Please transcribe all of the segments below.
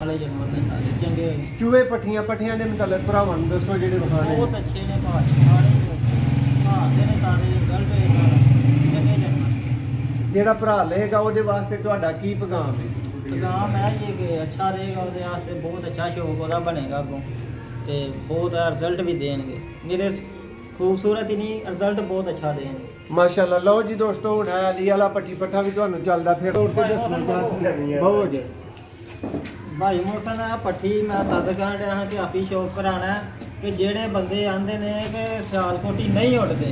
सारे चंगे चूहे पट्ठियां पट्ठियां दे मतलब भरावां नूं दसो जेहड़े विखाने बहुत अच्छे ने भाई सारे सारे गलत चंगे जन्म जेहड़ा भरा लेगा ਉਹਦੇ ਵਾਸਤੇ ਤੁਹਾਡਾ ਕੀ ਪੈगाम है? पैगाम है ये कि अच्छा रहेगा ਉਹਦੇ वास्ते बहुत अच्छा शौक ਉਹਦਾ ਬਣੇਗਾ ਅੱਗੋਂ ਤੇ ਬਹੁਤ ਰਿਜ਼ਲਟ ਵੀ ਦੇਣਗੇ ਮੇਰੇ खूबसूरत ही नहीं रिजल्ट बहुत अच्छा देंगे माशाल्लाह। लो जी दोस्तों हुण अली वाला पट्ठी पट्ठा भी तुहानूं चलदा फिर और ते दसना बहुत जे भाई मौसम है पट्ठी मैं तद कह रहा हाँ कि आपी शौक कराना है कि जेड़े बंदे आंदे ने कि सियालकोटी नहीं उड़ते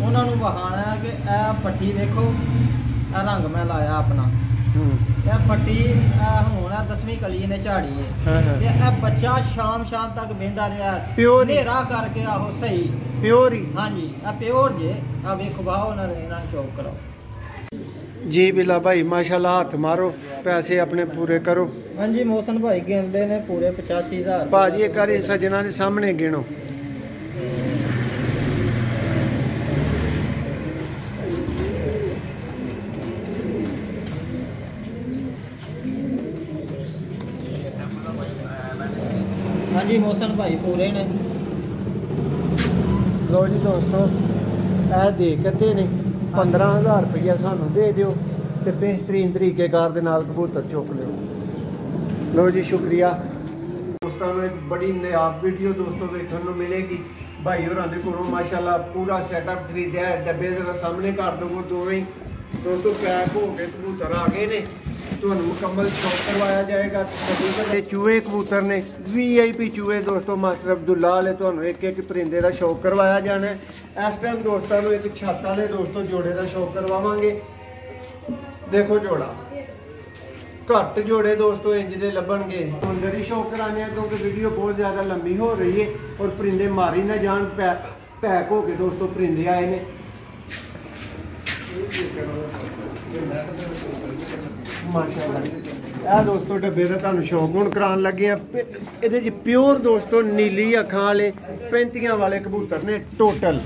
उन्होंने विखाना है कि यह पट्ठी देखो यह रंग मैं लाया अपना यह पट्टी हूँ 10वीं कली ने झाड़ी है यह बच्चा शाम शाम तक बहता रहा नेरा करके आहो सही प्योर ही हाँ जी प्योर जे आ वेखो बाहो इन्होंने शौक कराओ जी बिला भाई माशाल्लाह हाथ मारो पैसे अपने पूरे करो। हाँ जी मोहसन भाई गिनते ने पूरे 85,000 भाजी एक बार सजना के सामने गिनो। हाँ जी मोहसन भाई पूरे ने लो जी दोस्तों यह दे कदे ने 15,000 रुपया सानू दे दियो ते बेहतरीन तरीकेकार दे नाल कबूतर चुक लियो। लो जी शुक्रिया दोस्तों। एक बड़ी नायाब वीडियो दोस्तों देखने को मिलेगी भाई होरां दे कोलों माशाल्लाह पूरा सेटअप खरीदया है डब्बे जरा सामने कर दो दोवें दोस्तों पैक हो के कबूतर आ गए ने तुहानू मुकम्मल शौक करवाया जाएगा। चूहे कबूतर ने VIP चूहे दोस्तों मास्टर अब्दुल्ला वाले तुहानू एक एक परिंदे का शौक करवाया जाना है। इस टाइम दोस्तों को एक छत वाले दोस्तों जोड़े का शौक करवावांगे। देखो जोड़ा घट जोड़े दोस्तों इंज दे लभणगे अंदर ही शौक कराने क्योंकि वीडियो बहुत ज़्यादा लंबी हो रही है और परिंदे मारी ना जान पैक हो के दोस्तों परिंदे आए ने। माशाल्लाह दोस्तों डब्बे का तुहानू शौक हुण करान लगे ये प्योर दोस्तों नीली अखां वाले 35 वाले कबूतर ने टोटल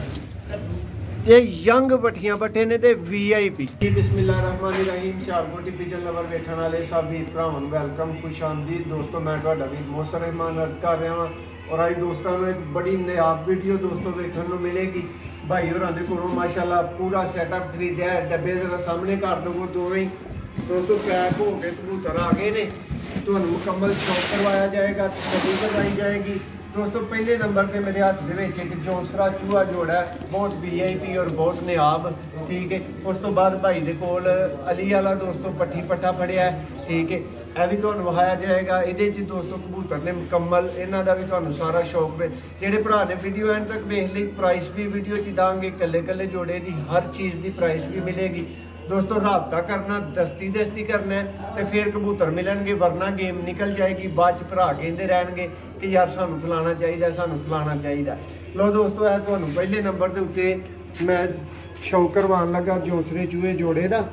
ये यंग पट्ठियां पट्ठे ने ते VIP। बिस्मिल्लाहिर्रहमानिर्रहीम सियालकोटी पिजन लवर वेखण वाले सब वीर भरावां नूं वेलकम खुश आमदीद दोस्तों। मैं तुहाडा वीर मोहसन रहमान अर्ज कर रहा हाँ और अज दोस्तों को एक बड़ी नायाब वीडियो दोस्तों देखने को मिलेगी भाई होरां दे कोलों माशाल्लाह पूरा सेटअप खरीदया है डब्बे जरा सामने कर दो दोवें दोस्तों पैक हो के कबूतर आ गए ने तुहानू मुकम्मल शौक करवाया जाएगा तस्वीर करवाई जाएगी दोस्तों। पहले नंबर पे मेरे हाथ दे विच एक जोसरा चूहा जोड़ा है बहुत VIP और बहुत नायाब ठीक है। उस तो बाद भाई दे कोल अली वाला दोस्तों पट्ठी पट्ठा फड़िया है ठीक है यह भी तुहानू विखाया जाएगा। ये दोस्तों कबूतर ने मुकम्मल इन्हां दा भी तुहानू सारा शौक पे जेडे भरा ने वीडियो एंड तक देख ली प्राइस भी वीडियो च दांगे कल्ले कल्ले जोड़े की हर चीज़ की प्राइस भी मिलेगी दोस्तों। राबता करना दस्ती दस्ती करना है तो फिर कबूतर मिलणगे वरना गेम निकल जाएगी बाद च भरा कहते रहणगे कि यार सानू फलाना चाहिए सानू फलाना चाहिए। लो दोस्तों है तुहानू पहले नंबर के उत्ते मैं शौक करवान लगा जोसरे चूहे जोड़े का।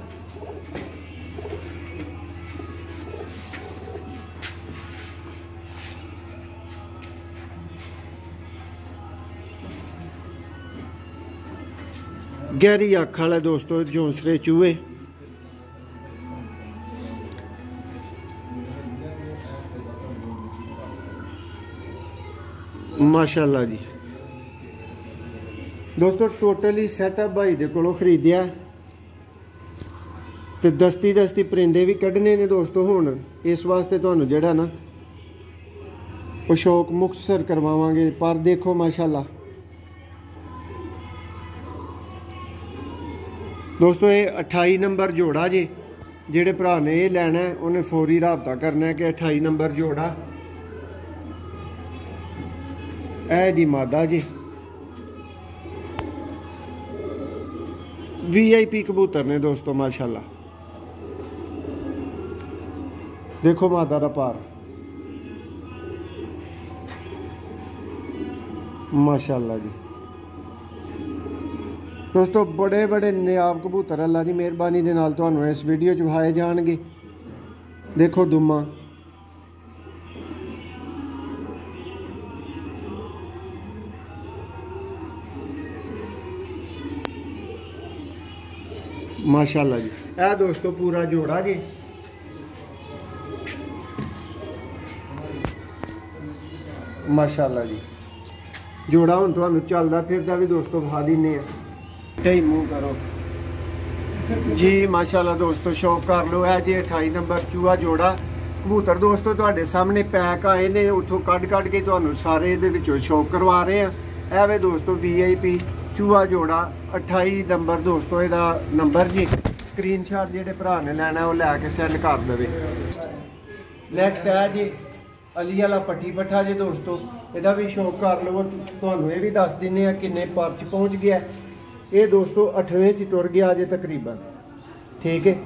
गहरी अख वाला दोस्तों जोसरे चूहे माशाल्लाह जी दोस्तों टोटली सैटअप भाई दे कोलों खरीदिया ते दस्ती दस्ती परिंदे भी कढ़ने ने दोस्तों। हुण इस वास्ते तुहानू जेड़ा ना वो शौक मुक्तसर करवावांगे पर देखो माशाल्लाह दोस्तों ये 28 नंबर जोड़ा जे जेड़े भरा ने ये लैना है उन्हें फौरी राबता करना है कि 28 नंबर जोड़ा ऐ दी मादा जे VIP कबूतर ने दोस्तों माशाल्लाह। देखो मादा दा पार माशाल्लाह जी दोस्तों बड़े बड़े नायाब कबूतर अल्लाह की मेहरबानी के नाल तुहानू इस वीडियो च विखाए जाणगे। देखो दुमा माशाल्लाह जी। यह दोस्तों पूरा जोड़ा जी माशाल्लाह जी। जोड़ा हुण तुहानूं चलदा फिरदा भी दोस्तों विखा दिन्ने आ। ढेई मूँह करो जी माशाल्लाह दोस्तों, शौक कर लो। है जी 28 नंबर चूहा जोड़ा कबूतर दोस्तों तुहाडे सामने पैक आए ने, उत्थों कढ के तुहानूं सारे इहदे विचों शौक करवा रहे हैं। ਇਹ ਵੇ ਦੋਸਤੋ VIP ਚੂਹਾ ਜੋੜਾ 28 ਨੰਬਰ ਦੋਸਤੋ ਇਹਦਾ ਨੰਬਰ ਜੀ। ਸਕਰੀਨਸ਼ਾਟ ਜਿਹੜੇ ਭਰਾ ਨੇ ਲੈਣਾ ਉਹ ਲੈ ਕੇ ਸੈਂਡ ਕਰ ਦੇਵੇ। ਨੈਕਸਟ ਹੈ ਜੀ ਅਲੀ ਵਾਲਾ ਪੱਠੀ ਪੱਠਾ ਜੀ ਦੋਸਤੋ, ਇਹਦਾ ਵੀ ਸ਼ੌਕ ਕਰ ਲਵੋ। ਤੁਹਾਨੂੰ ਇਹ ਵੀ ਦੱਸ ਦਿੰਨੇ ਆ ਕਿੰਨੇ ਪਰ ਚ ਪਹੁੰਚ ਗਿਆ। ਇਹ ਦੋਸਤੋ 8ਵੇਂ ਚ ਟੁਰ ਗਿਆ ਜੇ ਤਕਰੀਬਨ, ਠੀਕ ਹੈ।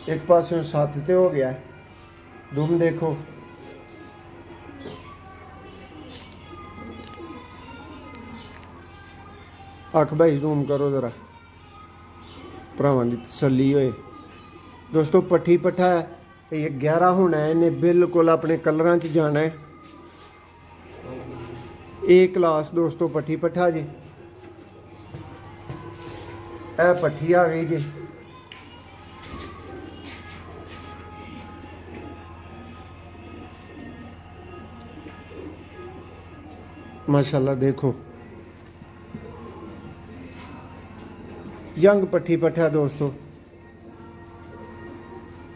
ਇੱਕ ਪਾਸੇ 7 ਤੇ ਹੋ ਗਿਆ। दुम देखो अख भाई जूम करो जरा भरावां दी तसल्ली होए। दोस्तों पट्ठी पट्ठा है, ये 11 होना है, इन्हें बिल्कुल अपने कलरां च जाना है। ए क्लास दोस्तों पट्ठी पट्ठा जी। ए पट्ठी आ गई जी। माशाल्लाह देखो यंग पट्ठी पट्ठा दोस्तों,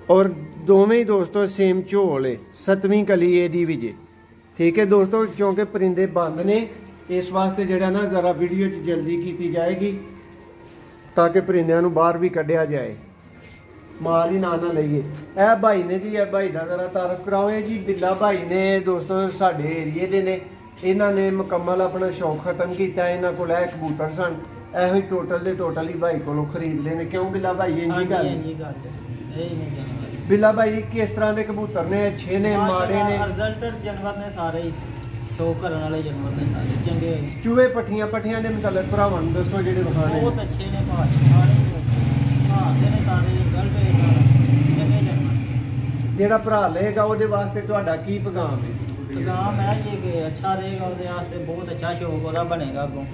और दोवें ही दोस्तों सेम झोल है। 7वीं कली एदी भी जे, ठीक है दोस्तों। क्योंकि परिंदे बंद ने इस वास्ते जड़ा ना जरा वीडियो जल्दी की जाएगी ताकि परिंदे बाहर भी कढ़िया जाए, माल ही ना लईए। ए भाई ने जी, ए भाई का जरा तारफ कराओ। जी बिल्ला भाई ने दोस्तों साडे एरिए दे ने, इन्हों ने मुकम्मल अपना शौक खत्म किया। इन्हों को कबूतर सन यही टोटल के टोटल ही भाई को खरीद लेने। क्यों बिल्ला भाई इंजी गल? बिल्ला भाई किस तरह के कबूतर ने? अच्छे ने, माड़े ने? रिजल्टेड जानवर ने सारे ही, शौक करने वाले जानवर ने सारे चंगे। चूहे पट्ठियां पट्ठियां के मतलब भरावां नूं दसो जेहड़े विखाने बहुत अच्छे ने भाई, सारे ने सारे रिजल्ट चंगे जानवर। जेहड़ा भरा लेगा ਉਹਦੇ वास्ते ਤੁਹਾਡਾ ਕੀ पैगाम है? पैगाम है ये कि अच्छा रहेगा, ਉਹਦੇ वास्ते बहुत अच्छा शौक ਉਹਦਾ ਬਣੇਗਾ ਅੱਗੋਂ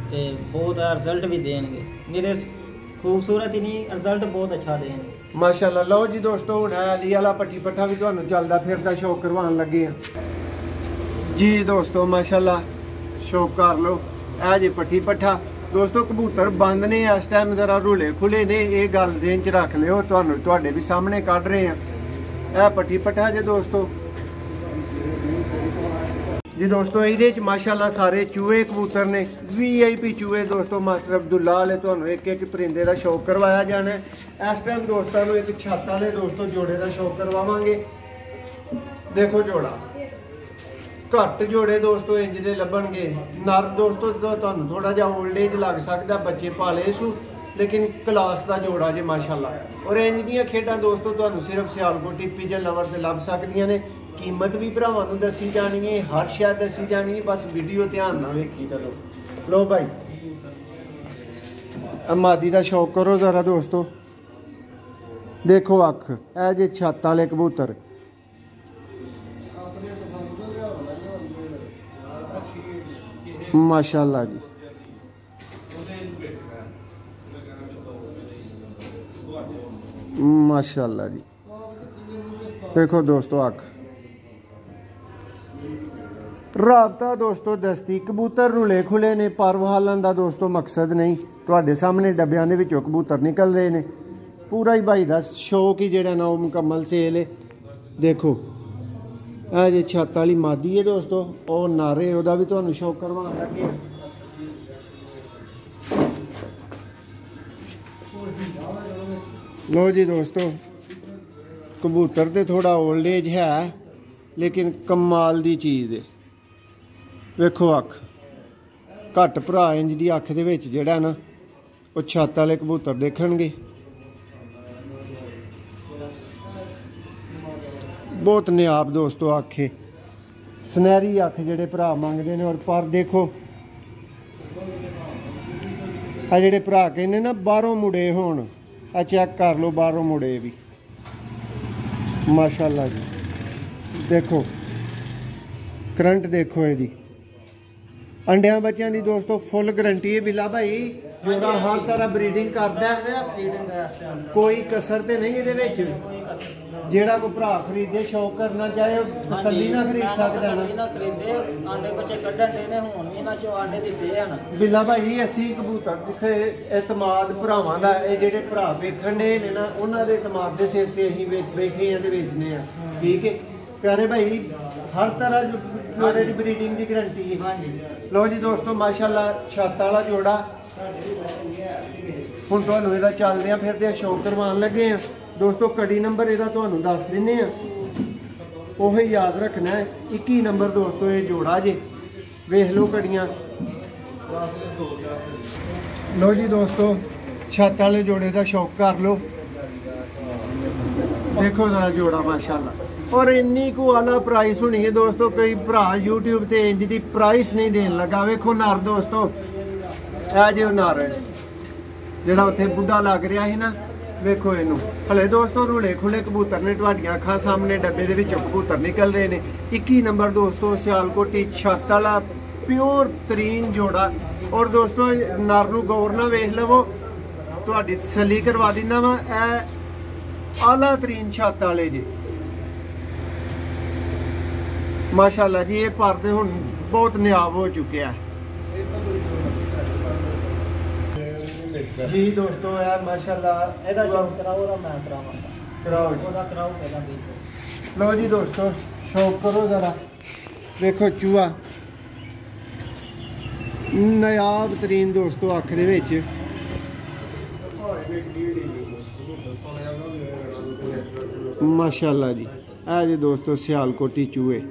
ਤੇ बहुत रिजल्ट भी देंगे। मेरे खूबसूरत ही नहीं, रिजल्ट बहुत अच्छा देंगे माशाल्लाह। लो जी दोस्तों हुण अली वाला पट्ठी पट्ठा भी तुहानूं चलदा फिरदा शौक करवाउण लगे हैं जी दोस्तों। माशाल्लाह शौक कर लो। ए जी पट्ठी पट्ठा दोस्तों, कबूतर बंद ने इस टाइम, जरा रुले खुले ने, ये गल ज़हन च रख लियो। तुहानूं तुहाडे भी सामने कढ रहे हैं। ए पट्ठी पट्ठा जे दोस्तों जी। दोस्तों ये माशाल्लाह सारे चूहे कबूतर ने, VIP चूहे दोस्तों। मास्टर अब्दुल्ला वाले तुहानूं एक एक परिंदे का शौक करवाया जाना है। इस टाइम दोस्तों एक छत वाले दोस्तों जोड़े का शौक करवावांगे। देखो जोड़ा घट जोड़े दोस्तों इंज दे लभणगे। नर दोस्तों तुहानूं थोड़ा जिहा ओल्ड एज लग सकदा, बच्चे पाले सू, लेकिन क्लास का जोड़ा जे माशाल्लाह। और इंज दियां खेडां दोस्तों तुहानूं सिर्फ सियालकोटी पिजन लवर से लभ सकदियां ने। कीमत भी भरावां नूं दसी जानी है, हर शै दसी जानी है, बस वीडियो ध्यान नाल वेखी चलो। लो भाई मादी का शौक करो जरा दोस्तों। देखो अख ए जे छत वाले कबूतर, माशाल्लाह जी। माशाल्लाह जी देखो दोस्तों अख राबता दोस्तों दस्ती। कबूतर रुले खुले ने, पर वहालन का दोस्तों मकसद नहीं। तुहाडे सामने डब्बियां दे विचों कबूतर निकल रहे ने। पूरा ही भाई का शौक ही जेड़ा ना वो मुकम्मल सेल है। देखो ਇਹ जे छत वाली मादी है दोस्तों, और नारे ਉਹਦਾ भी ਤੁਹਾਨੂੰ शौक करवाउण लगे। लो जी दोस्तों कबूतर तो थोड़ा ओल्ड एज है, लेकिन कमाल दी चीज़ है। वेखो अख घट भरा इंज दी अख दे विच जेड़ा ना वो छत वाले कबूतर देखणगे। बहुत नियाब दोस्तों अख है, सुनहरी अख जेड़े भरा मंगदे ने। और पर देखो आ जेड़े भरा कहने ना बाहरों मुड़े होण, आ चेक कर लो बाहरों मुड़े भी माशाल्लाह जी। देखो करंट देखो यदी अंडिया बच्चों की दोस्तों फुल गारंटी है। बिल्ला भाई ਜੋੜਾ ਹਰ ਤਰ੍ਹਾਂ ਬਰੀਡਿੰਗ ਕਰਦਾ ਹੈ, ਫੀਡਿੰਗ ਹੈ ਇਸ time। ਕੋਈ ਕਸਰ ਤੇ ਨਹੀਂ ਇਹਦੇ ਵਿੱਚ। ਕੋਈ ਕਸਰ ਨਹੀਂ। ਜਿਹੜਾ ਕੋਈ ਭਰਾ ਖਰੀਦੇ ਸ਼ੌਕ ਕਰਨਾ ਚਾਹੇ ਉਹ ਤਸੱਲੀ ਨਾਲ ਖਰੀਦ ਸਕਦਾ ਤਸੱਲੀ ਨਾ। ਨਾਲ ਖਰੀਦੇ। ਆਂਡੇ ਬੱਚੇ ਕੱਢਣ ਦੇ ਨੇ, ਹੁਣ ਵੀ ਇਹਨਾਂ ਚੋਂ ਆਂਡੇ ਦਿੱਤੇ ਹਨ। ਬਿੱਲਾ ਭਾਈ ਅਸੀਂ ਕਬੂਤਰ ਜਿੱਥੇ ਇਤਮਾਦ ਭਰਾਵਾਂ ਦਾ, ਇਹ ਜਿਹੜੇ ਭਰਾ ਵੇਖਣ ਦੇ ਨੇ ਨਾ, ਉਹਨਾਂ ਦੇ ਇਤਮਾਦ ਦੇ ਸਿਰ ਤੇ ਅਸੀਂ ਬੈਠੇ ਆ ਤੇ ਵੇਚਨੇ ਆ। ਠੀਕ ਹੈ ਪਿਆਰੇ ਭਾਈ, ਹਰ ਤਰ੍ਹਾਂ ਜੋੜੇ ਦੀ ਬਰੀਡਿੰਗ ਦੀ ਗਾਰੰਟੀ ਹੈ। ਹਾਂਜੀ। ਲੋ ਜੀ ਦੋਸਤੋ, ਮਾਸ਼ਾਅੱਲਾ ਛੱਤ ਵਾਲਾ ਜੋੜਾ। ਹੁਣ ਤੁਹਾਨੂੰ ਇਹਦਾ ਚੱਲਦੇ ਆ ਫਿਰਦੇ ਆ ਸ਼ੌਕ ਕਰਵਾਉਣ ਲੱਗੇ ਆ ਦੋਸਤੋ। ਕੜੀ ਨੰਬਰ ਇਹਦਾ ਤੁਹਾਨੂੰ ਦੱਸ ਦਿੰਨੇ ਆ, ਉਹ ਯਾਦ ਰੱਖਣਾ ਹੈ। 21 ਨੰਬਰ ਦੋਸਤੋ ਇਹ ਜੋੜਾ ਜੇ। ਵੇਖ ਲਓ ਕੜੀਆਂ। ਲੋ ਜੀ ਦੋਸਤੋ, ਛੱਤ ਵਾਲੇ ਜੋੜੇ ਦਾ ਸ਼ੌਕ ਕਰ ਲਓ। ਦੇਖੋ ਜ਼ਰਾ ਜੋੜਾ ਮਾਸ਼ਾਅੱਲਾ, ਔਰ ਇੰਨੀ ਕੁ ਆਲਾ ਪ੍ਰਾਈਸ ਹੋਣੀ ਹੈ ਦੋਸਤੋ। ਕਈ ਭਰਾ YouTube ਤੇ ਇੰਜ ਦੀ ਪ੍ਰਾਈਸ ਨਹੀਂ ਦੇਣ ਲੱਗਾ। ਵੇਖੋ ਨਰ ਦੋਸਤੋ, ਇਹ ਜੇ ਨਰ ਜਿਹੜਾ ਉੱਥੇ ਬੁੱਢਾ ਲੱਗ ਰਿਹਾ ਸੀ ਨਾ, ਵੇਖੋ ਇਹਨੂੰ। ਹਲੇ ਦੋਸਤੋ ਰੁਲੇ ਖੁੱਲੇ ਕਬੂਤਰ ਨੇ, ਤੁਹਾਡੀਆਂ ਅੱਖਾਂ ਸਾਹਮਣੇ ਡੱਬੇ ਦੇ ਵਿੱਚੋਂ ਕਬੂਤਰ ਨਿਕਲ ਰਹੇ ਨੇ। 21 ਨੰਬਰ ਦੋਸਤੋ, ਸਿਆਲਕੋਟੀ ਛੱਤ ਵਾਲਾ ਪਿਓਰ ਤਰੀਨ ਜੋੜਾ। ਔਰ ਦੋਸਤੋ ਨਰ ਨੂੰ ਗੌਰ ਨਾਲ ਵੇਖ ਲਵੋ, ਤੁਹਾਡੀ ਤਸੱਲੀ ਕਰਵਾ ਦਿੰਦਾ ਵਾ। ਇਹ ਆਲਾ ਤਰੀਨ ਛੱਤ ਵਾਲੇ ਜੀ ਮਾਸ਼ਾਅੱਲਾ ਜੀ। ਇਹ ਪਰਦੇ ਹੁਣ ਬਹੁਤ ਨਿਆਬ ਹੋ ਚੁੱਕਿਆ ਜੀ ਦੋਸਤੋ। ਯਾਰ ਮਾਸ਼ਾਅੱਲਾ ਇਹਦਾ ਸ਼ੌਕ ਕਰਾਓ, ਉਹਦਾ ਮੈਂ ਕਰਾਵਾਂਗਾ। ਕਰਾਓ ਜੀ। ਉਹਦਾ ਕਰਾਓ ਪਹਿਲਾਂ ਦੇਖੋ। ਲਓ ਜੀ ਦੋਸਤੋ, ਸ਼ੌਕ ਕਰੋ ਜ਼ਰਾ। ਵੇਖੋ ਚੂਹਾ ਨਿਆਬ ਤਰੀਨ ਦੋਸਤੋ ਅੱਖ ਦੇ ਵਿੱਚ। ਮਾਸ਼ਾਅੱਲਾ ਜੀ। ਇਹ ਜੇ ਦੋਸਤੋ ਸਿਆਲਕੋਟੀ ਚੂਹੇ,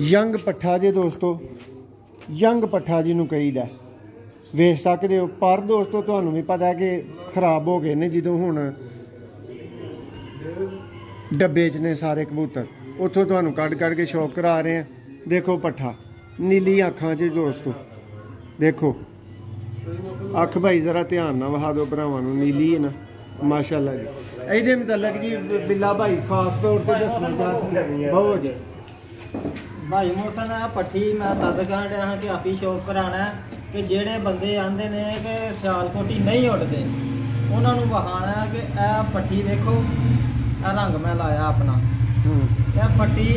ਯੰਗ ਪੱਠਾ ਜੇ ਦੋਸਤੋ। ਯੰਗ ਪੱਠਾ ਜਿਹਨੂੰ ਕਹੀਦਾ, ਵੇਖ ਸਕਦੇ ਹੋ। ਪਰ ਦੋਸਤੋ ਤੁਹਾਨੂੰ ਵੀ ਪਤਾ ਹੈ ਕਿ ਖਰਾਬ ਹੋ ਗਏ ਨੇ ਜਦੋਂ ਹੁਣ ਡੱਬੇ 'ਚ ਨੇ ਸਾਰੇ ਕਬੂਤਰ। ਉੱਥੋਂ ਤੁਹਾਨੂੰ ਕੱਢ ਕੇ ਸ਼ੌਕ ਕਰਾ ਰਹੇ ਆ। ਦੇਖੋ ਪੱਠਾ, ਨੀਲੀ ਅੱਖਾਂ 'ਚ ਦੋਸਤੋ। ਦੇਖੋ ਅੱਖ ਭਾਈ ਜ਼ਰਾ ਧਿਆਨ ਨਾਲ ਵਹਾ ਦਿਓ ਭਰਾਵਾਂ ਨੂੰ, ਨੀਲੀ ਹੈ ਨਾ ਮਾਸ਼ਾਅੱਲਾ ਜੀ। ਇਹਦੇ ਮੁਤਲਕ ਜੀ ਬਿੱਲਾ ਭਾਈ ਖਾਸ ਤੌਰ ਤੇ ਦੱਸਣਾ ਚਾਹੁੰਦਾ ਬਹੁਤ ਜੀ। ਭਾਈ ਮੋਸਨ ਆ ਪੱਠੀ ਮੈਂ ਤਦ ਕਹਿਣ ਡਿਆ ਹਾਂ ਕਿ ਆਪੀ ਸ਼ੌਕ ਕਰਾਣਾ ਕਿ ਜਿਹੜੇ ਬੰਦੇ ਆਂਦੇ ਨੇ ਕਿ ਸਿਆਲਕੋਟੀ ਨਹੀਂ ਉੱਡਦੇ, ਉਹਨਾਂ ਨੂੰ ਵਹਾਣਾ ਕਿ ਇਹ ਪੱਠੀ ਵੇਖੋ, ਇਹ ਰੰਗ ਮੈਂ ਲਾਇਆ ਆਪਣਾ। ਇਹ ਪੱਟੀ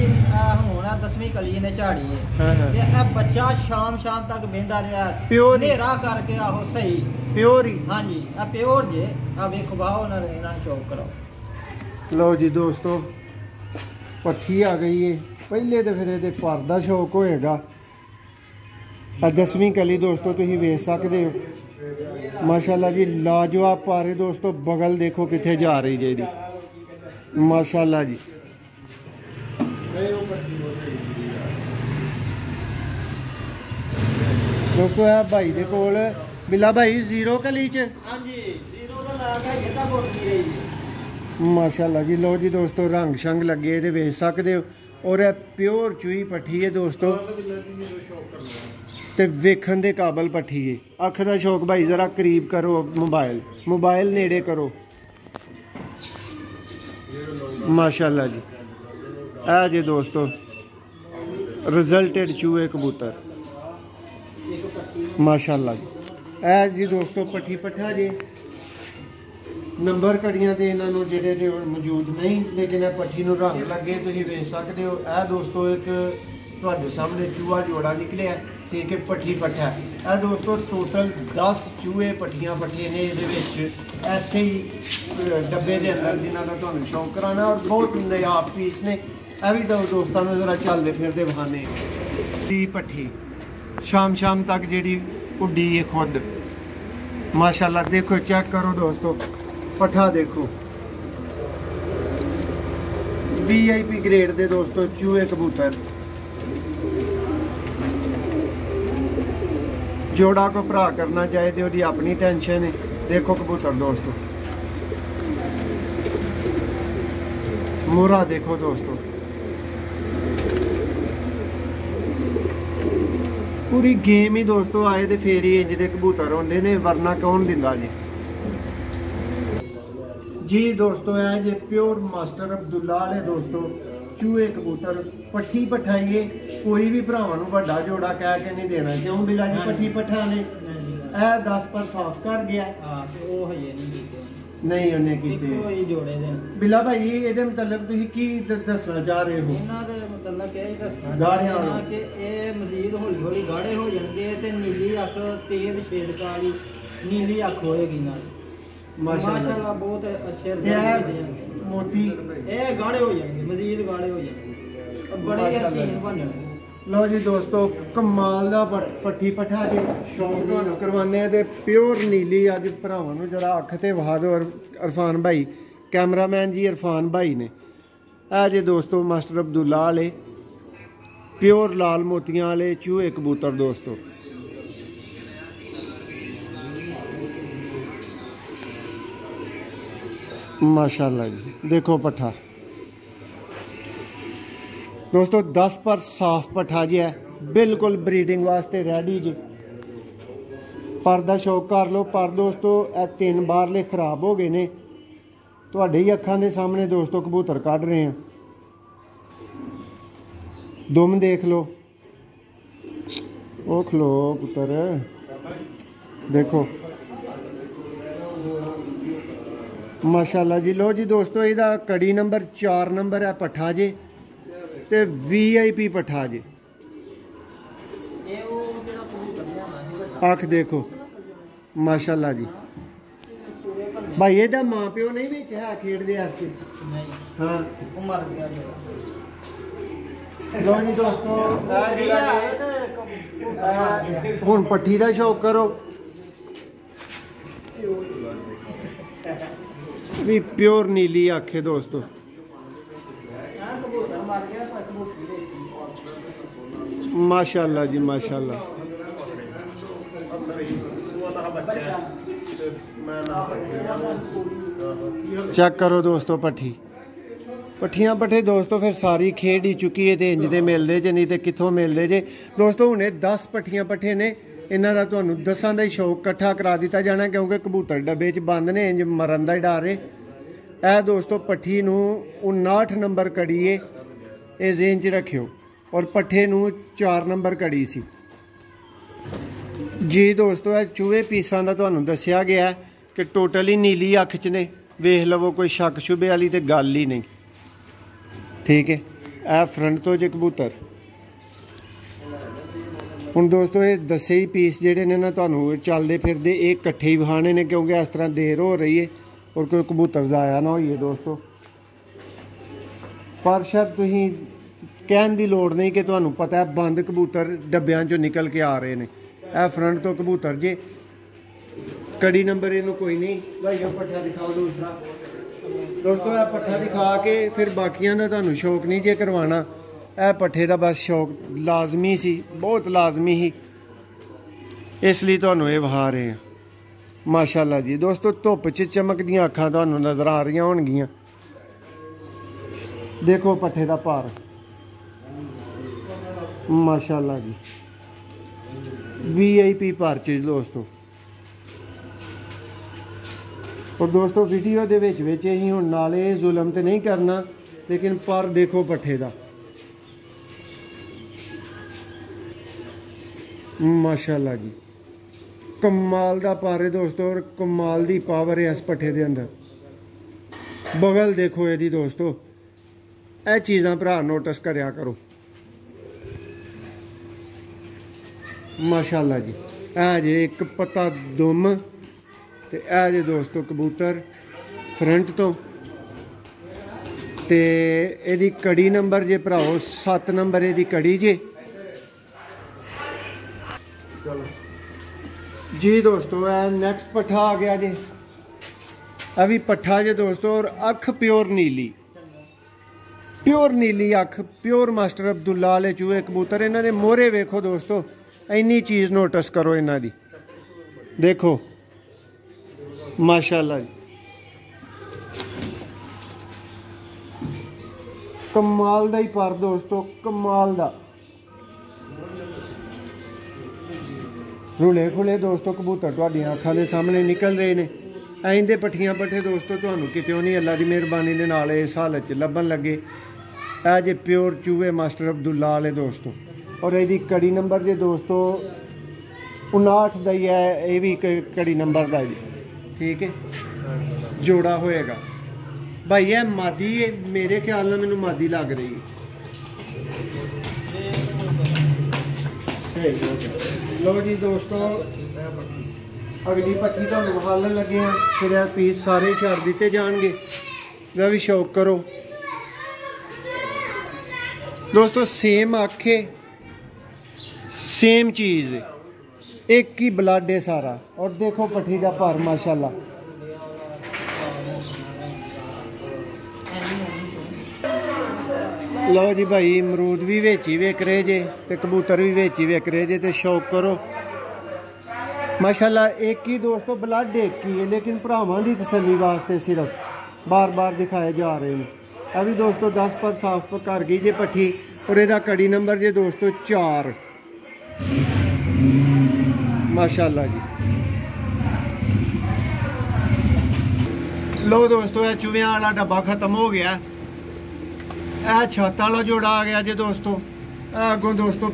ਹੁਣ 10ਵੀਂ ਕਲੀ ਨੇ ਝਾੜੀ ਹੈ ਤੇ ਇਹ ਬੱਚਾ ਸ਼ਾਮ ਤੱਕ ਬਹਿੰਦਾ ਰਿਹਾ। ਪਿਓਰ ਹਨੇਰਾ ਕਰਕੇ ਆਹੋ ਸਹੀ ਪਿਓਰ ਹੀ। ਹਾਂਜੀ ਆ ਪਿਓਰ ਜੇ। ਆ ਵੇਖੋ ਬਾਹੋ ਇਹਨਾਂ ਨੂੰ ਸ਼ੌਕ ਕਰਾਓ। ਲਓ ਜੀ ਦੋਸਤੋ, ਪੱਠੀ ਆ ਗਈ ਏ। ਪਹਿਲੇ ਤਾਂ ਫਿਰ ਇਹਦੇ ਪਰ ਦਾ ਸ਼ੌਕ ਹੋਏਗਾ। ਆ 10ਵੀਂ ਕਲੀ ਦੋਸਤੋ ਤੁਸੀਂ ਵੇਖ ਸਕਦੇ ਹੋ। ਮਾਸ਼ਾਅੱਲਾ ਜੀ ਲਾਜਵਾਬ ਪਾਰੇ ਦੋਸਤੋ। ਬਗਲ ਦੇਖੋ ਕਿੱਥੇ ਜਾ ਰਹੀ ਜੇ ਇਹਦੀ, ਮਾਸ਼ਾਅੱਲਾ ਜੀ। ਦੋਸਤੋ ਇਹ ਭਾਈ ਦੇ ਕੋਲ ਬਿੱਲਾ ਭਾਈ 0 ਕਲੀ ਚ। ਹਾਂਜੀ 0 ਦਾ ਲਾ ਕੇ ਜਿੱਦਾਂ ਬੋਲਦੀ ਰਹੀ। ਮਾਸ਼ਾਅੱਲਾ ਜੀ। ਲੋ ਜੀ ਦੋਸਤੋ, ਰੰਗ ਸ਼ੰਗ ਲੱਗੇ ਇਹਦੇ ਵੇਖ ਸਕਦੇ ਹੋ। ਔਰ ਇਹ ਪਿਓਰ ਚੂਈ ਪੱਠੀ ਹੈ ਦੋਸਤੋ, ਤੇ ਵੇਖਣ ਦੇ ਕਾਬਲ ਪੱਠੀ ਹੈ। ਅੱਖ ਦਾ ਸ਼ੌਕ ਭਾਈ ਜ਼ਰਾ ਕਰੀਬ ਕਰੋ, ਮੋਬਾਈਲ ਨੇੜੇ ਕਰੋ। ਮਾਸ਼ਾਅੱਲਾ ਜੀ। ਇਹ ਜੇ ਦੋਸਤੋ ਰਿਜ਼ਲਟਡ ਚੂਹੇ ਕਬੂਤਰ, ਮਾਸ਼ਾਅੱਲਾ ਜੀ। ਇਹ ਜੀ ਦੋਸਤੋ ਪੱਠੀ ਪੱਠਾ ਜੇ। ਨੰਬਰ ਕੜੀਆਂ ਤੇ ਇਹਨਾਂ ਨੂੰ ਜਿਹੜੇ ਮੌਜੂਦ ਨਹੀਂ, ਲੇਕਿਨ ਇਹ ਪੱਠੀ ਨੂੰ ਰੰਗ ਲੱਗੇ ਤੁਸੀਂ ਵੇਖ ਸਕਦੇ ਹੋ। ਇਹ ਦੋਸਤੋ ਇੱਕ ਤੁਹਾਡੇ ਸਾਹਮਣੇ ਚੂਹਾ ਜੋੜਾ ਨਿਕਲਿਆ, ਠੀਕ ਹੈ, ਪੱਠੀ ਪੱਠਾ। ਇਹ ਦੋਸਤੋ ਟੋਟਲ 10 ਚੂਹੇ ਪੱਠੀਆਂ ਪੱਠੇ ਨੇ ਇਹਦੇ ਵਿੱਚ, ਐਸੇ ਹੀ ਡੱਬੇ ਦੇ ਅੰਦਰ, ਜਿਨ੍ਹਾਂ ਦਾ ਤੁਹਾਨੂੰ ਸ਼ੌਕ ਕਰਾਉਣਾ। ਔਰ ਬਹੁਤ ਨਾਯਾਬ ਪੀਸ ਨੇ। ਇਹ ਵੀ ਦੋਸਤਾਂ ਨੂੰ ਜ਼ਰਾ ਚੱਲਦੇ ਫਿਰਦੇ ਬਹਾਨੇ ਦੀ ਪੱਠੀ ਸ਼ਾਮ ਤੱਕ ਜਿਹੜੀ ਉੱਡੀ ਹੈ ਖੁਦ, ਮਾਸ਼ਾਅੱਲਾ। ਦੇਖੋ ਚੈੱਕ ਕਰੋ ਦੋਸਤੋ, ਪੱਠਾ ਦੇਖੋ, VIP ਗ੍ਰੇਡ ਦੇ ਦੋਸਤੋ ਚੂਹੇ ਕਬੂਤਰ। ਜੋੜਾ ਕੋ ਭਰਾ ਕਰਨਾ ਚਾਹੇ ਤੇ ਉਹਦੀ ਆਪਣੀ ਟੈਨਸ਼ਨ ਹੈ। ਦੇਖੋ ਕਬੂਤਰ ਦੋਸਤੋ, ਮੋਰਾ ਦੇਖੋ ਦੋਸਤੋ। पूरी गेम ही दोस्तों आए तो फिर ही इंज दे कबूतर होंदे ने, वरना कौन दिंदा जी। जी दोस्तों है जे प्योर मास्टर अब्दुल्ला वाले दोस्तों चूहे कबूतर पट्ठी पठाइए। कोई भी भरावां नूं वड्डा जोड़ा कह के नहीं देना, क्यों बिला जी पट्ठी पठा ने ਇਹ 10 ਪਰ ਸਾਫ਼ ਕਰ ਗਿਆ। ਹਾਂ ਤੇ ਉਹ ਹਜੇ ਨਹੀਂ ਕੀਤੇ, ਨਹੀਂ ਉਹਨੇ ਕੀਤੇ। ਇੱਕੋ ਹੀ ਜੋੜੇ ਦੇ ਬਿੱਲਾ ਭਾਈ ਇਹਦੇ ਮੁਤਲਕ ਤੁਸੀਂ ਕੀ ਦੱਸਣਾ ਚਾਹ ਰਹੇ ਹੋ? ਇਹਨਾਂ ਦੇ ਮਤਲਬ ਇਹ ਦੱਸਣਾ ਗਾੜਿਆਂ ਚਾਹੁੰਦੇ ਵਾਲਾ। ਹਾਂ ਕਿ ਇਹ ਮਜ਼ੀਦ ਹੌਲੀ ਹੌਲੀ ਗਾੜੇ ਹੋ ਜਾਣਗੇ ਤੇ ਨੀਲੀ ਅੱਖ ਤੇਜ਼ ਛੇੜ ਵਾਲੀ ਨੀਲੀ ਅੱਖ ਹੋਏਗੀ ਨਾਲ। ਮਾਸ਼ਾਅੱਲਾ ਬਹੁਤ ਅੱਛੇ ਰਿਜ਼ਲਟ ਦੇਣਗੇ। ਮੋਤੀ ਇਹ ਗਾੜੇ ਹੋ ਜਾਣਗੇ, ਮਜ਼ੀਦ ਗਾੜੇ ਹੋ ਜਾਣਗੇ, ਬੜੇ ਹਸੀਨ ਬਣਨਗੇ। ਲਓ ਜੀ ਦੋਸਤੋ, ਕਮਾਲ ਦਾ ਪੱਠੀ ਪੱਠਾ ਜੇ ਸ਼ੌਂਕ ਤੁਹਾਨੂੰ ਕਰਵਾਉਂਦੇ ਆ ਤੇ ਪਿਓਰ ਨੀਲੀ ਅੱਜ ਭਰਾਵਾਂ ਨੂੰ ਜਰਾ ਅੱਖ ਤੇ ਵਹਾ ਦਿਓ। ਇਰਫਾਨ ਭਾਈ ਕੈਮਰਾਮੈਨ ਜੀ ਇਰਫਾਨ ਭਾਈ ਨੇ ਇਹ ਜੇ ਦੋਸਤੋ ਮਾਸਟਰ ਅਬਦੁੱਲਾ ਵਾਲੇ ਪਿਓਰ ਲਾਲ ਮੋਤੀਆਂ ਵਾਲੇ ਚੂਹੇ ਕਬੂਤਰ ਦੋਸਤੋ। माशाल्लाह जी देखो पट्ठा दोस्तों 10 पर साफ पट्ठा जी है, बिल्कुल ब्रीडिंग वास्ते रेडी जी। पर दा शौक कर लो। पर दोस्तों ए 3 बारले खराब हो गए ने, तुहाडे ही अखां दे सामने दोस्तों कबूतर कढ़ रहे हैं। दुम देख लो, ओ खलो पुत्र देखो माशाल्लाह जी। लो जी दोस्तों ਇਹਦਾ कड़ी नंबर 4 नंबर है पट्ठा जे ते VIP पट्ठा जे। अख देखो माशाल्लाह जी। भाई ਇਹਦਾ ਮਾਂ ਪਿਓ ਨਹੀਂ ਵਿੱਚ ਹੈ ਖੇਡਦੇ ਵਾਸਤੇ? ਨਹੀਂ ਹਾਂ ਉਹ ਮਰ ਗਿਆ। ਲੋ ਜੀ ਦੋਸਤੋ ਹੁਣ ਪੱਠੀ ਦਾ ਸ਼ੌਕ ਕਰੋ भी प्योर नीली अख है दोस्तों। माशाल्लाह जी माशाल्लाह। चेक करो दोस्तों पट्ठी पट्ठियां पट्ठे दोस्तों फिर सारी खेड ही चुकी है तो इंज दे मिलते जे नहीं तो कितों मिलते जे दोस्तों। हुणे 10 पट्ठियां पट्ठे ने, इन्हां दा तुहानूं 10 दा ही शौक इकट्ठा करा दिता जाना क्योंकि कबूतर डब्बे च बंद ने, इंज मरन दा ही डर है। ਇਹ दोस्तों पट्ठी नूं 59 नंबर कड़ी है, ये जेन च रखियो। और पट्ठे नूं 4 नंबर कड़ी सी जी दोस्तों। ਇਹ चूहे पीसां दा तुहानूं दस्सिया गया कि टोटली नीली अख च ने, वेख लवो कोई शक शुबे वाली तो गल ही नहीं। ठीक है ਇਹ फ्रंट तो जे कबूतर हुण दोस्तों ये दस्से ही पीस जिहड़े ने ना तुहानूं चलदे फिरदे ये इकट्ठे ही विखाने ने क्योंकि इस तरह देर हो रही है और कोई कबूतर ज़ाया ना होइए दोस्तों। पर शर्त तुसीं कहण दी लोड़ नहीं कि तुहानूं पता है बंद कबूतर डब्बियां चों निकल के आ रहे हैं। यह फ्रंट तो कबूतर जे कड़ी नंबर इनू कोई नहीं। भाइयों पट्ठा दिखाओ दूसरा दोस्तों। यह पट्ठा दिखा के फिर बाकियां दा तुहानूं शौक नहीं जे करवाना, यह पट्ठे दा बस शौक लाजमी सी, बहुत लाजमी ही, इसलिए तुहानूं ये विखा रहे हैं। माशाल्लाह जी दोस्तों धुप च चमकदियां अखां तुहानूं नज़र आ रही होणगियां। देखो पट्ठे दा भार माशाल्लाह जी VIP भार चीज दोस्तों। और दोस्तों वीडियो दे विच ही हुण नाले जुल्म ते नहीं करना, लेकिन पर देखो पट्ठे दा माशाल्लाह जी कमाल दा पर है दोस्तों। और कमाल दी पावर है इस पट्ठे दे अंदर। बगल देखो यदि दोस्तों, यह चीज़ां भरा नोटिस करया करो माशाल्लाह जी। ए जे एक पत्ता दुम ते ए जे दोस्तों कबूतर फ्रंट तो ते एदी कड़ी नंबर जे भराओ 7 नंबर एदी कड़ी जे। चलो जी दोस्तों नेक्स्ट पट्ठा आ गया जी। अभी पट्ठा जे दोस्तों और अख प्योर नीली अख प्योर मास्टर अब्दुल्ला वाले चूहे कबूतर। इन्हां दे मोहरे वेखो दोस्तों, इन्नी चीज़ नोटिस करो इन्हां दी देखो माशाल्लाह जी। कमाल दा ही पर दोस्तों, कमाल दा। रुले खुले दोस्तों कबूतर तुहाडियां अखां दे सामने निकल रहे ने। आइंदे पट्ठियां पट्ठे दोस्तों तुहानूं कितों नहीं अल्लाह दी मेहरबानी दे नाल इस हालत च लभन लगे। ए जे प्योर चूहे मास्टर अब्दुल्ला वाले दोस्तों। और यदि कड़ी नंबर जे दोस्तों 59 ਦਾ ਹੀ ਹੈ, ਇਹ ਵੀ ਕੜੀ ਨੰਬਰ ਦਾ ਜੀ। ਠੀਕ ਹੈ, ਜੋੜਾ ਹੋਏਗਾ ਭਾਈ। ਇਹ ਮਾਦੀ ਹੈ, ਮੇਰੇ ਖਿਆਲ ਨਾਲ ਮੈਨੂੰ ਮਾਦੀ ਲੱਗ ਰਹੀ ਹੈ। लो जी दोस्तों, अगली पट्टी तो विखालन लगे हैं, फिर यह पीस सारे छड़ दिते जाएंगे। मैं भी शौक करो दोस्तों, सेम आखे सेम चीज़, एक ही ब्लड है सारा। और देखो पट्टी का भार माशाल्लाह। लो जी भाई, अमरूद भी विच ही विक रहे जे ते कबूतर भी विच ही विक रहे जे, ते शौक करो माशाल्लाह। एक ही दोस्तों ब्लड एक ही है, लेकिन भरावां दी तसल्ली वास्ते सिर्फ बार बार दिखाए जा रहे हैं। अभी दोस्तों 10 पर साफ कर गई जे पट्टी। और इहदा कड़ी नंबर जे दोस्तों 4 माशाल्लाह जी। लो दोस्तों, यह चुवियां वाला डब्बा खत्म हो गया। यह छत वाला जोड़ा आ गया जे दोस्तों। अगों दोस्तों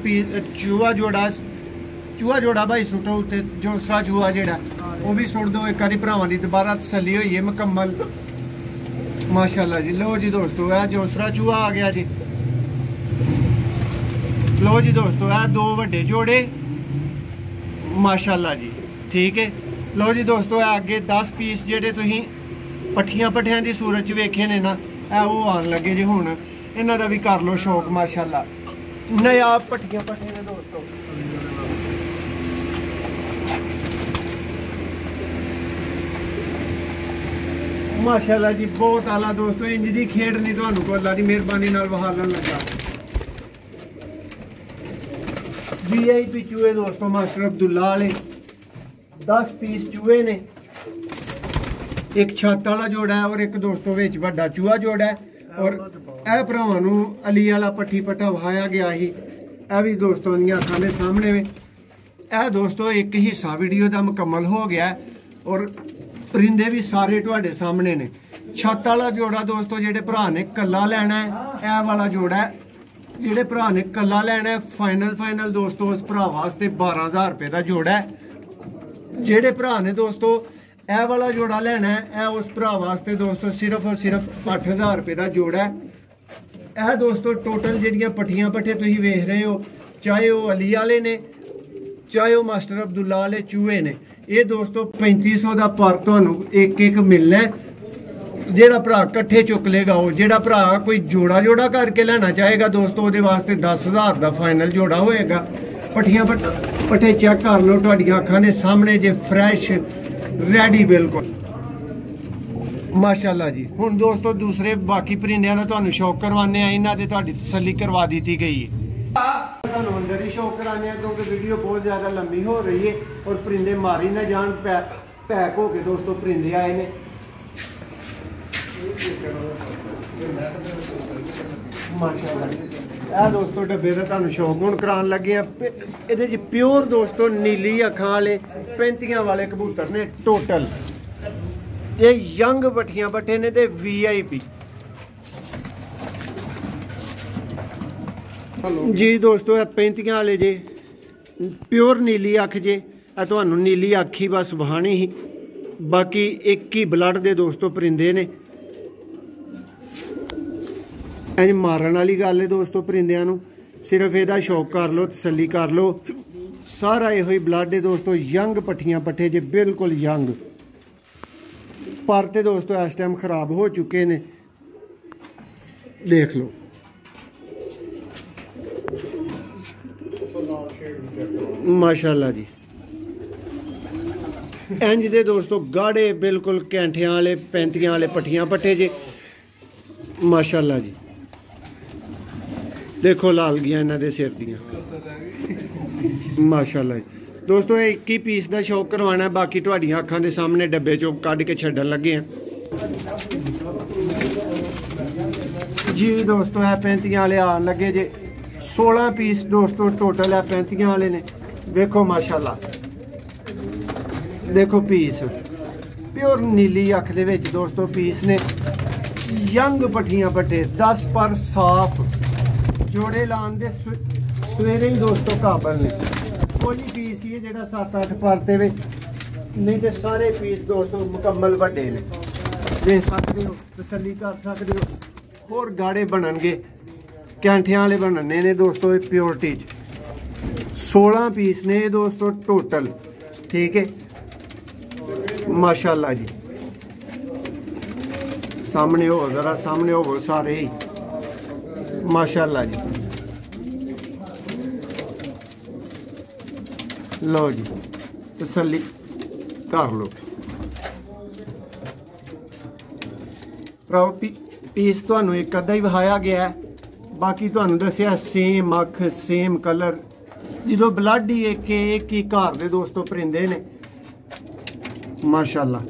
चूहा जोड़ा भाई सुटो उत्ते, जोसरा चूहा जेड़ा वो भी सुट दो। एक बारी भरावां दी दोबारा तसल्ली होई है मुकम्मल माशाल्लाह जी। लो जी दोस्तों, यह जोसरा चूहा आ गया जी। लो जी दोस्तों, यह 2 वड्डे जोड़े माशाल्लाह जी। ठीक है, लो जी दोस्तों, अगे 10 पीस जेडे तुसीं पट्ठियां पट्ठियां दी सूरत च वेखे ने ना, वो आन लगे जी हुण। इन्हां दा भी कर लो शौक माशाल्लाह। नया पट्ठियां पट्ठे ने दोस्तों। माशाल्लाह जी, बहुत आला दोस्तों। इंज दी खेड नहीं तुहानू कोई अल्लाह दी मेहरबानी नाल वहालन लगा। VIP चूहे दोस्तों मास्टर अब्दुल्ला वाले 10 पीस चूहे ने। एक छत वाला जोड़ा है और एक दोस्तों विच वड्डा चूहा जोड़ा है। और यह भरावां नू अली वाला पट्ठी पट्ठा वहाया गया ही। यह भी दोस्तों दी अखां दे सामने में। यह दोस्तों एक हिस्सा वीडियो का मुकम्मल हो गया है और परिंदे भी सारे तुहाडे सामने ने। छत वाला जोड़ा दोस्तों जेडे भरा ने कल्ला लेना है, यह वाला जोड़ा है जेडे भरा ने कल्ला लेना है, फाइनल दोस्तों उस भरा वास्ते 12,000 रुपये का जोड़ा है। जेडे भरा ने दोस्तों यह वाला जोड़ा लेना है, यह उस भरा वास्ते दोस्तों सिर्फ और सिर्फ 8,000 रुपये का जोड़ा है। यह दोस्तों टोटल जिहड़ियां पट्ठियां पट्ठे तुसीं वेख रहे हो, चाहे वो अली वाले ने चाहे वो मास्टर अब्दुल्ला वाले चूहे ने, ये दोस्तों 3500 का पर तुहानू एक मिलना है। जेड़ा भरा कट्ठे चुक लेगा, वो जेड़ा भरा कोई जोड़ा करके लेना चाहेगा दोस्तों, वो वास्ते 10,000 का फाइनल जोड़ा होएगा। पट्ठियां पट्ठे चेक कर लो, तुहाडीआं अखां दे सामने जे फ्रैश रेडी बिल्कुल माशाल्लाह जी। हुण दोस्तों दूसरे बाकी परिंदियां दा तुहानू शौक करवाने आ, इन्हां दे तुहाडी तसल्ली करवा दी गई है। तुहानू अंदर ही शौक कराने हैं क्योंकि वीडियो बहुत ज़्यादा लंबी हो रही है और परिंदे मारी ना जान। पैक हो के दोस्तों परिंदे आए ने माशाल्लाह। दोस्तों डब्बे का तुहानू शौक हुण करान लगे हैं। इहदे च प्योर दोस्तों नीली अखां वाले 35 वाले कबूतर ने टोटल। ये यंग पट्ठियां पट्ठे ने ते VIP जी दोस्तों। 35 वाले जे प्योर नीली अख जे, तुहानू नीली अख ही बस वहानी ही, बाकी एक ही ब्लड दे दोस्तों परिंदे ने। इंज मारन वाली गल है दोस्तों परिंदियां नू, सिर्फ एदा शौक कर लो, तसल्ली कर लो। सारा यो ही ब्लड है दोस्तों। यंग पट्ठियां पट्ठे जे बिल्कुल यंग। पर ते दोस्तों इस टाइम खराब हो चुके ने, देख लो माशाल्लाह जी। इंज दे दोस्तों गाढ़े बिल्कुल कैंठियां वाले 35 वाले पट्ठियां पट्ठे जे माशाल्लाह जी। देखो लाल गया इन्हां दे सिर दियां माशाल्लाह जी। दोस्तों एक ही पीस का शौक करवाना है, बाकी तुहाडीआं अखां दे सामने डब्बे चों कढ के छड्डन लगे हैं जी दोस्तों। है 35 वाले आन लगे जे। 16 पीस दोस्तों टोटल है 35 वाले ने। देखो माशाल्लाह, देखो पीस प्योर नीली अख दे विच दोस्तों पीस ने। यंग पट्ठियां पट्ठे 10 पर साफ जोड़े लान दे सवेरे ही दोस्तों काबल ने ਕੁਝ ਪੀਸ ਹੀ ਜਿਹੜਾ 7-8 ਪਰਤੇ ਵੇ, ਨਹੀਂ ਤੇ ਸਾਰੇ ਪੀਸ ਦੋਸਤੋ ਮੁਕੰਮਲ ਵੱਡੇ ਨੇ, ਦੇਖ ਸਕਦੇ ਹੋ, ਤਸੱਲੀ ਕਰ ਸਕਦੇ ਹੋ। ਹੋਰ ਗਾੜੇ ਬਣਨਗੇ, ਕੈਂਠਿਆਂ ਵਾਲੇ ਬਣਨੇ ਨੇ ਦੋਸਤੋ, ਇਹ ਪਿਓਰਟੀ 'ਚ 16 ਪੀਸ ਨੇ ਦੋਸਤੋ ਟੋਟਲ, ठीक है माशाल्लाह जी। सामने हो जरा, सामने हो सारे ही माशाल्लाह जी। लो जी तसल्ली कर लो। भराओ पीस तुहानू एक अद्धा ही विखाया गया है, बाकी तुहानू दस्सिया सेम अख सेम कलर, जो ब्लड ही एक ही घर दे दोस्तों परिंदे ने माशाल्लाह।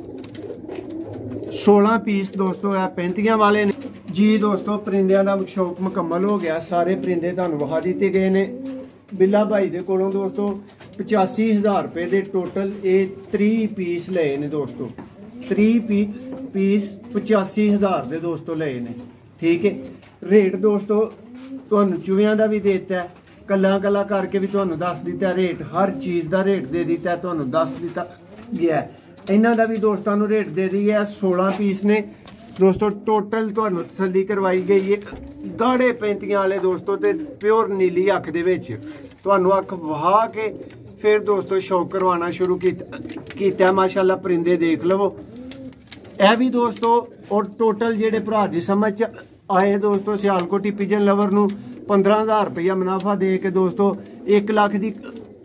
16 पीस दोस्तों है 35 वाले ने जी दोस्तों। परिंदियां दा शौक मुकम्मल हो गया, सारे परिंदे तुहानू विखा दिते गए ने बिल्ला भाई दे कोलों दोस्तों। 85,000 रुपए दे टोटल ये 30 पीस लए ने दोस्तों, 30 पीस 85,000 दे दोस्तों लए ने, ठीक है। रेट दोस्तों तुहानू चूहियां दा भी देता है, कला कला करके भी तुहानू दस दिता रेट, हर चीज़ का रेट दे दिता है, तुहानू दस दिता गया है। इन्हां दा भी दोस्तों नू रेट दे दी है। 16 पीस ने दोस्तों टोटल, तुहानू तसल्ली करवाई गई है। गाढ़े 35 वाले दोस्तों ते प्योर नीली अख दे विच तुहानू अख वहा के फिर दोस्तों शौक करवाना शुरू कीता माशाल्लाह। परिंदे देख लवो यह भी दोस्तों। और टोटल जेडे भरा दी समझ आए दोस्तों, सियालकोटी पिजन लवर नू 15,000 रुपया मुनाफा दे के दोस्तों 1 लाख की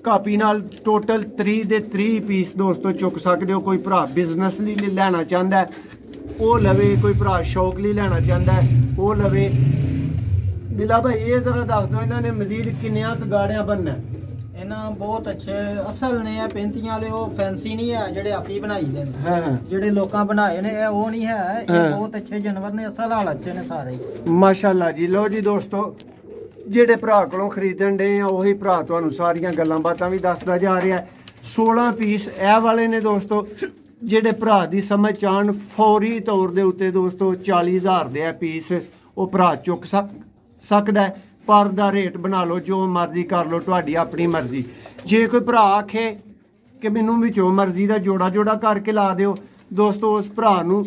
कापी नाल टोटल 3 दे 3 पीस दोस्तों चुक सकते हो। कोई भरा बिजनेस लिए लेना चाहता है वो लवे, कोई भरा शौक लिए लेना चाहता है वो लवे। बिला भाई ये जरा दस दो इन्होंने मजीद किन्नियां गाड़ियां बनना? इन्हां बहुत अच्छे असल ने 35 वाले, वो फैंसी नहीं है जेडे आपी बनाई दे ने। हां जेडे लोकां बनाए ने वो नहीं है, ये बहुत अच्छे जानवर ने, असल हाल अच्छे ने सारे माशाल्लाह जी। लो जी दोस्तों ਜਿਹੜੇ ਭਰਾ ਕੋਲੋਂ ਖਰੀਦਣ ਦੇ ਆ ਉਹੀ ਭਰਾ ਤੁਹਾਨੂੰ ਸਾਰੀਆਂ ਗੱਲਾਂ ਬਾਤਾਂ ਵੀ ਦੱਸਦਾ ਜਾ ਰਿਹਾ। 16 ਪੀਸ ਇਹ ਵਾਲੇ ਨੇ ਦੋਸਤੋ। ਜਿਹੜੇ ਭਰਾ ਦੀ ਸਮਝ ਆਣ ਫੌਰੀ ਤੌਰ ਦੇ ਉੱਤੇ ਦੋਸਤੋ 40,000 ਦੇ ਆ ਪੀਸ, ਉਹ ਭਰਾ ਚੁੱਕ ਸਕਦਾ ਹੈ। ਪਰ ਦਾ ਰੇਟ ਬਣਾ ਲਓ, ਜੋ ਮਰਜ਼ੀ ਕਰ ਲਓ, ਤੁਹਾਡੀ ਆਪਣੀ ਮਰਜ਼ੀ। ਜੇ ਕੋਈ ਭਰਾ ਆਖੇ ਕਿ ਮੈਨੂੰ ਵਿੱਚੋਂ ਮਰਜ਼ੀ ਦਾ ਜੋੜਾ ਕਰਕੇ ਲਾ ਦਿਓ ਦੋਸਤੋ, ਉਸ ਭਰਾ ਨੂੰ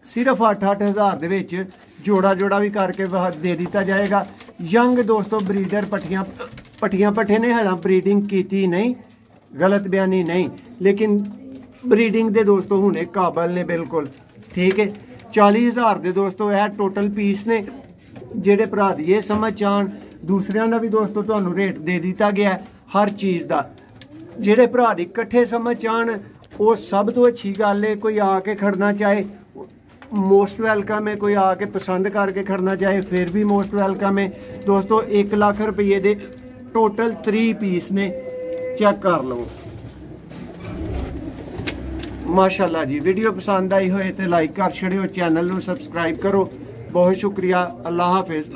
सिर्फ 8-8 हज़ार ਦੇ ਵਿੱਚ जोड़ा भी करके दे दिता जाएगा। यंग दोस्तों ब्रीडर पट्ठियां पट्ठे ने हालां ब्रीडिंग की नहीं, गलत बयानी नहीं, लेकिन ब्रीडिंग दे दोस्तों हुणे काबल ने बिल्कुल, ठीक है। 40,000 दे दोस्तों यह टोटल पीस ने। जेडे भरा दी ये समझ आन, दूसरियां दा भी दोस्तों तुहानू रेट दे दिता गया हर चीज़ का। जेडे भरा दी इकट्ठे समझ आन वो सब तो अच्छी गल है। कोई आके खड़ना चाहे मोस्ट वेलकम है, कोई आके पसंद करके खड़ना चाहे फिर भी मोस्ट वेलकम है दोस्तों। 1 लाख रुपये दे टोटल 3 पीस ने, चेक कर लो माशाल्लाह जी। वीडियो पसंद आई होए तो लाइक कर छड़ियो, चैनल नू सबसक्राइब करो। बहुत शुक्रिया, अल्लाह हाफिज।